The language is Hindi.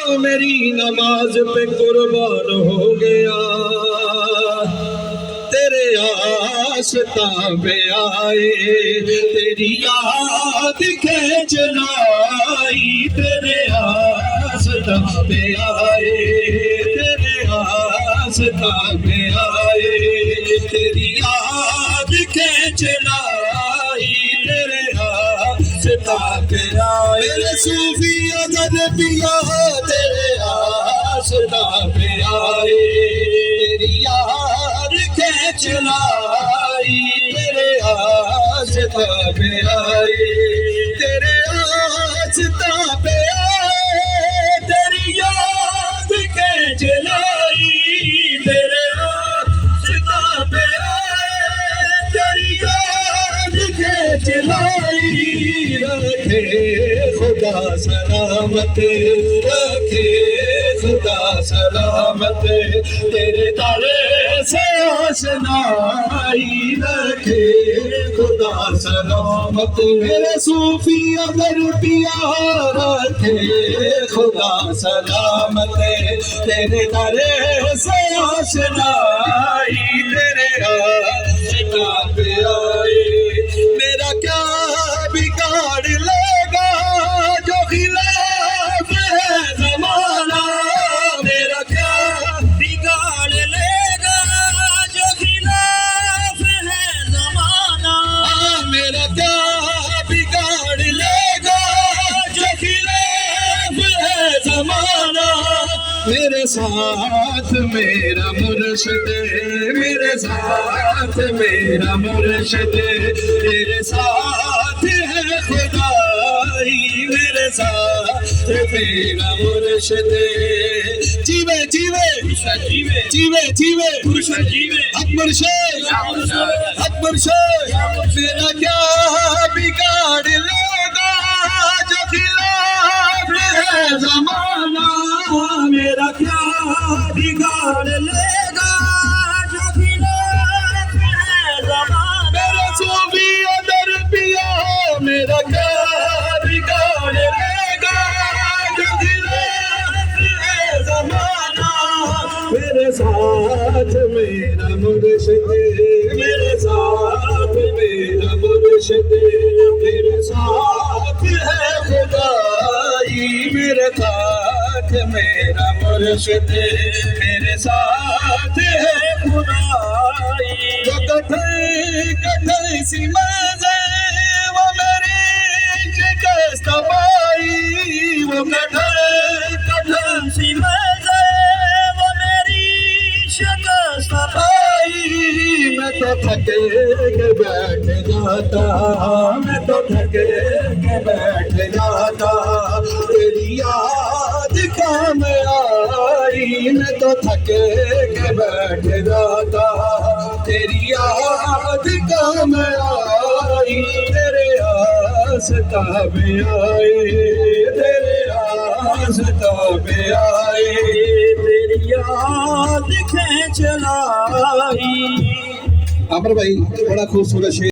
मेरी नमाज पे कुर्बान हो गया, तेरे आस्था पे आए, तेरी याद खींच लाई, तेरे आस्था पे आए, तेरे आस्था पे आए, तेरी याद खींच लाई, तेरे आस्था पे आए। मेरे सूफी अदद पिया तेरे आस्था पे आए, तेरी याद खींच लाई, तेरे आस्था पे आए, तेरे आस्था पे आए, तेरी याद खींच लाई, तेरे आस्था पे आए, तेरी याद खींच लाई। रखे खुदा सलामत, रखे खुदा सलामत, तेरे तारे से आशनाई, रखे खुदा सलामत। मेरे सूफी अगर पिया रखे खुदा सलामत, तेरे तारे से आशनाई, तेरे आशिका पे आए। मेरा क्या बिगाड़ लेगा जो खिलाफ है जमाना, मेरा क्या बिगाड़ लेगा जो खिलाफ है जमाना, मेरा क्या बिगाड़ लेगा जो खिलाफ है जमाना। मेरे साथ मेरा मुर्शिद, मेरे साथ मेरा मुर्शिद, तेरे साथ है खुदाई, मेरे साथ मेरा मुर्शिद। जीवे जीवे जीवे जीवे जीवे जीवे अकबर शेख, अकबर शेख। मेरा क्या बिगाड़ लेगा जो खिलाफ है जमाना, मेरा क्या बिगाड़ लेगा जो खिलाफ है जमाना। मेरा सूफी अदर पिया मेरा क्या बिगाड़ लेगा जो खिलाफ है जमाना। मेरे साथ मेरा मुर्शिद, मेरे साथ मेरा मुर्शिद, मेरे साथ है खुदाई, मेरे साथ मेरा मुर्शिद, मेरे साथ है खुदाई। जो कठिन कठिन सी मंज़िल वो मेरी शिकस्त पाई, वो कठिन कठिन सी मंज़िल वो मेरी शिकस्त पाई। मैं तो थके के बैठ जाता, मैं तो थके के बैठ जाता, तेरी याद काम आई। मैं तो थके के बैठ जाता, तेरी याद काम आई, तेरे आस्था पे आए, तेरे आस्था पे आए, तेरी याद खींच लाई। अमर भाई बड़ा खूबसूरत शेर।